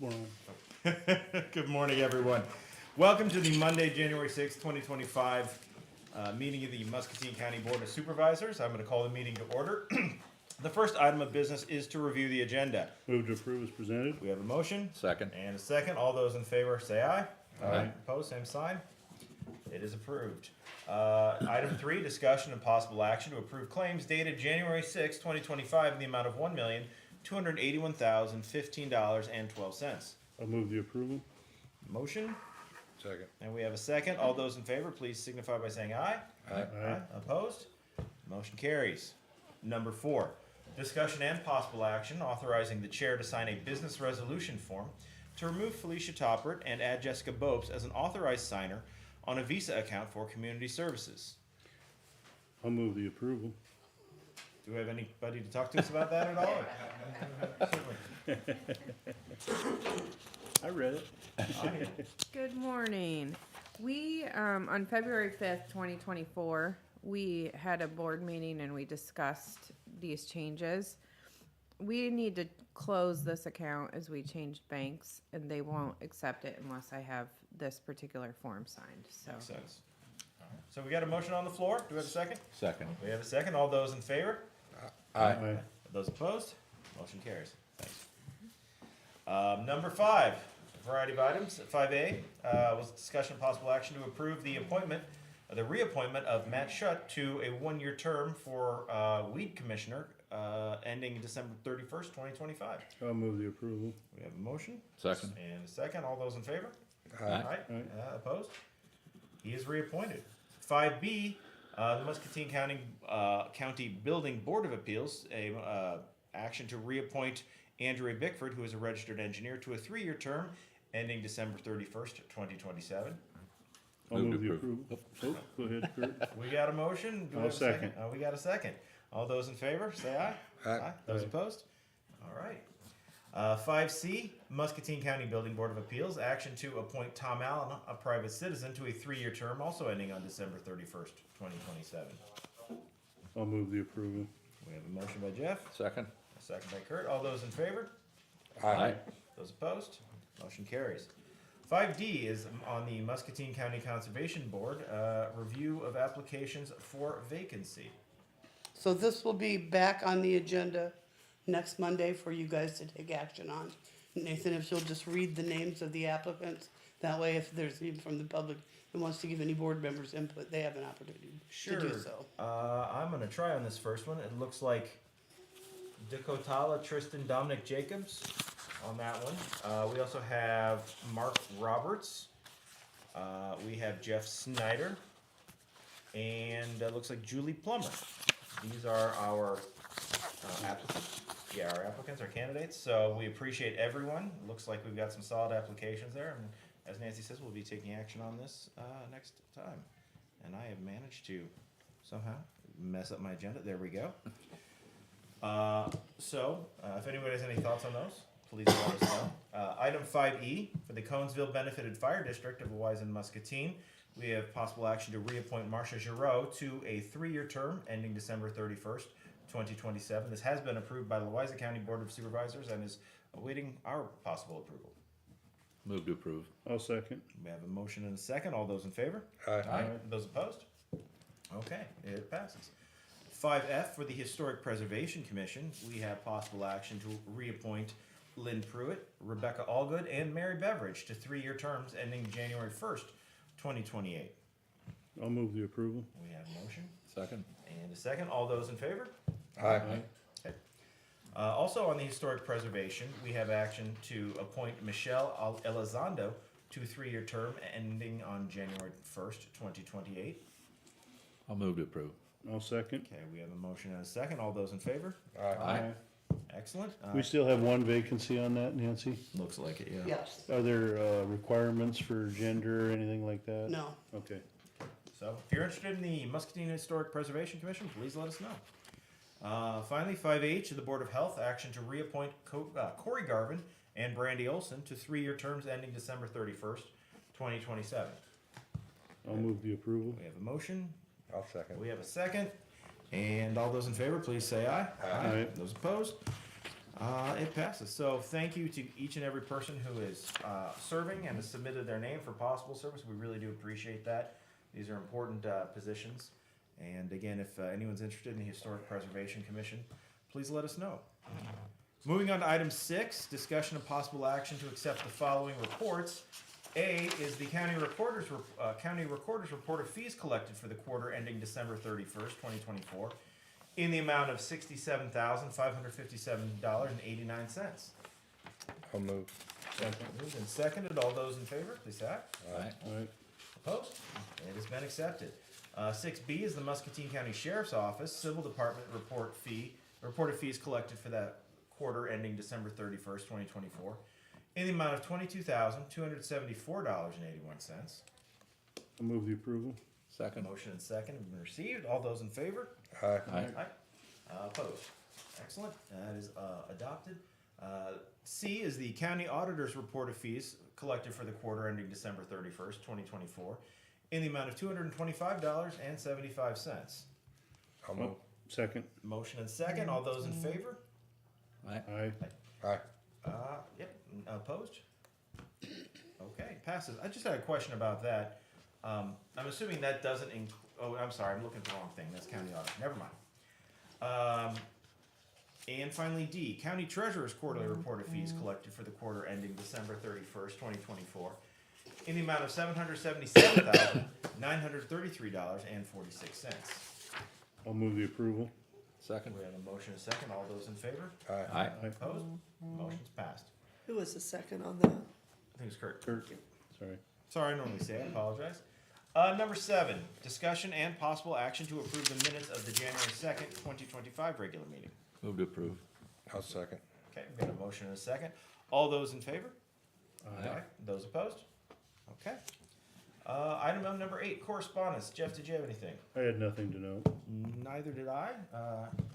We're on. Good morning, everyone. Welcome to the Monday, January 6th, 2025 meeting of the Muscatine County Board of Supervisors. I'm going to call the meeting to order. The first item of business is to review the agenda. Move to approve as presented. We have a motion Second. and a second. All those in favor say aye. Aye. Opposed, same sign. It is approved. Item 3, discussion and possible action to approve claims dated January 6, 2025 in the amount of $1,281,015.12. I'll move the approval. Motion, Second. and we have a second. All those in favor, please signify by saying aye. Aye. Opposed? Motion carries. Number 4, discussion and possible action authorizing the chair to sign a business resolution form to remove Felicia Toppert and add Jessica Bopes as an authorized signer on a Visa account for community services. I'll move the approval. Do we have anybody to talk to us about that at all? I read it. Good morning. We, on February 5th, 2024, we had a board meeting and we discussed these changes. We need to close this account as we changed banks and they won't accept it unless I have this particular form signed, so. Makes sense. So we got a motion on the floor. Do we have a second? Second. We have a second. All those in favor? Aye. Those opposed? Motion carries. Thanks. Number 5, variety of items. 5A was discussion of possible action to approve the reappointment of Matt Schutt to a 1-year term for Weed Commissioner ending December 31st, 2025. I'll move the approval. We have a motion. Second. And a second. All those in favor? Aye. Opposed? He is reappointed. 5B, the Muscatine County Building Board of Appeals, action to reappoint Andrea Bickford, who is a registered engineer, to a 3-year term ending December 31st, 2027. I'll Move move to the approve. approval. Oh, go ahead, Kurt. We got a motion. Do we I'll have a second? second. We got a second. All those in favor, say aye. Aye. Those Aye. opposed? All right. 5C, Muscatine County Building Board of Appeals, action to appoint Tom Allen, a private citizen, to a 3-year term, also ending on December 31st, 2027. I'll move the approval. We have a motion by Jeff, Second. a second by Kurt. All those in favor? Aye. Those opposed? Motion carries. 5D is on the Muscatine County Conservation Board, review of applications for vacancy. So this will be back on the agenda next Monday for you guys to take action on. Nathan, if you'll just read the names of the applicants, that way if there's even from the public that wants to give any board members input, they have an opportunity to do so. I'm gonna try on this first one. It looks like Dakotala Tristan Dominic Jacobs on that one. We also have Mark Roberts. We have Jeff Snyder. And it looks like Julie Plummer. These are our applicants. Yeah, our applicants, our candidates. So we appreciate everyone. Looks like we've got some solid applications there. And as Nancy says, we'll be taking action on this next time. And I have managed to somehow mess up my agenda. There we go. If anybody has any thoughts on those, please let us know. Item 5E, for the Conesville Benefited Fire District of Wisen Muscatine, we have possible action to reappoint Marcia Giroux to a 3-year term ending December 31st, 2027. This has been approved by the Wisen County Board of Supervisors and is awaiting our possible approval. Move to approve. I'll second. We have a motion and a second. All those in favor? Aye. Those opposed? Okay, it passes. 5F, for the Historic Preservation Commission, we have possible action to reappoint Lynn Pruitt, Rebecca Allgood, and Mary Beveridge to 3-year terms ending January 1st, 2028. I'll move the approval. We have a motion Second. and a second. All those in favor? Aye. Okay. Also on the Historic Preservation, we have action to appoint Michelle Elizondo to a 3-year term ending on January 1st, 2028. I'll move to approve. I'll second. Okay, we have a motion and a second. All those in favor? Aye. Excellent. We still have one vacancy on that, Nancy? Looks like it, yeah. Yes, Are there requirements for gender or anything like that? no, Okay. So if you're interested in the Muscatine Historic Preservation Commission, please let us know. Finally, 5H, the Board of Health, action to reappoint Corey Garvin and Brandy Olson to 3-year terms ending December 31st, 2027. I'll move the approval. We have a motion. I'll second. We have a second. And all those in favor, please say aye. Aye. Those opposed? It passes. So thank you to each and every person who is serving and has submitted their name for possible service. We really do appreciate that. These are important positions. And again, if anyone's interested in the Historic Preservation Commission, please let us know. Moving on to item 6, discussion of possible action to accept the following reports. A is the county recorder's report of fees collected for the quarter ending December 31st, 2024, in the amount of $67,557.89. I'll move. Moved and seconded. All those in favor, please say aye. Aye. Alright, Opposed? It has been accepted. 6B is the Muscatine County Sheriff's Office Civil Department report of fees collected for that quarter ending December 31st, 2024, in the amount of $22,274.81. I'll move the approval. Second. Motion and second have been received. All those in favor? Aye. Aye. Opposed? Excellent. That is adopted. C is the County Auditor's report of fees collected for the quarter ending December 31st, 2024, in the amount of $225.75. I'll move. Second. Motion and second. All those in favor? Aye. Aye. Aye. Yep. Opposed? Okay, passes. I just had a question about that. I'm assuming that doesn't oh, I'm sorry, I'm looking at the wrong thing. That's county audit. Never mind. And finally, D, County Treasurer's quarterly report of fees collected for the quarter ending December 31st, 2024, in the amount of $777,933.46. I'll move the approval. Second. We have a motion and a second. All those in favor? Aye. Aye. Opposed? Motion's passed. Who was the second on that? I think it's Kurt. Kurt. Sorry. Sorry, I normally say. I apologize. Number 7, discussion and possible action to approve the minutes of the January 2nd, 2025 regular meeting. Move to approve. I'll second. Okay, we've got a motion and a second. All those in favor? Aye. Those opposed? Okay. Item number 8, correspondence. Jeff, did you have anything? I had nothing to note. Neither did I.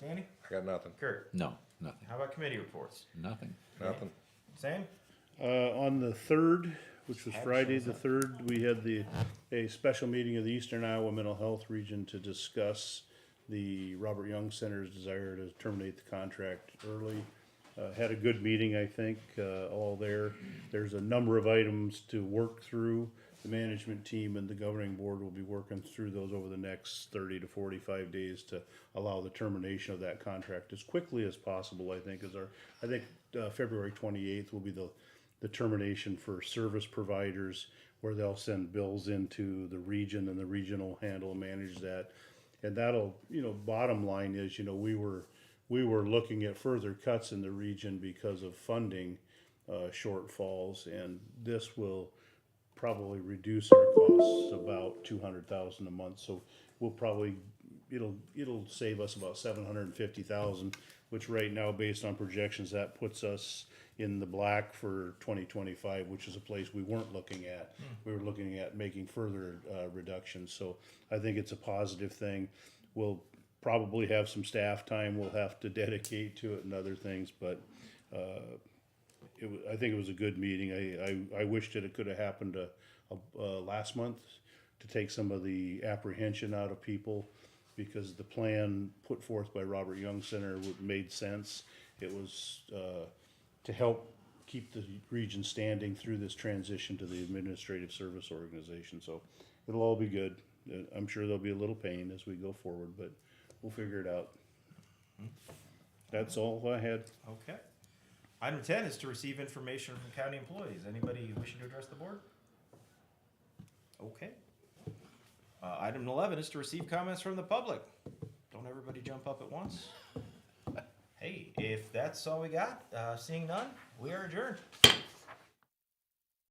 Danny? I got nothing. Kurt? No, nothing. How about committee reports? Nothing. Nothing. Same? On the 3rd, which was Had Friday shows the up. 3rd, we had a special meeting of the Eastern Iowa Mental Health Region to discuss the Robert Young Center's desire to terminate the contract early. Had a good meeting, I think, all there. There's a number of items to work through. The management team and the governing board will be working through those over the next 30 to 45 days to allow the termination of that contract as quickly as possible, I think, February 28th will be the termination for service providers, where they'll send bills into the region and the region will handle and manage that. And that'll, bottom line is, we were looking at further cuts in the region because of funding shortfalls, and this will probably reduce our costs about $200,000 a month. So we'll probably, it'll save us about $750,000, which right now, based on projections, that puts us in the black for 2025, which is a place we weren't looking at. We were looking at making further reductions. So I think it's a positive thing. We'll probably have some staff time we'll have to dedicate to it and other things, but I think it was a good meeting. I wished that it could have happened last month to take some of the apprehension out of people, because the plan put forth by Robert Young Center made sense. It was to help keep the region standing through this transition to the administrative service organization. So it'll all be good. I'm sure there'll be a little pain as we go forward, but we'll figure it out. That's all I had. Okay. Item 10 is to receive information from county employees. Anybody wishing to address the board? Okay. Item 11 is to receive comments from the public. Don't everybody jump up at once. Hey, if that's all we got, seeing none, we are adjourned.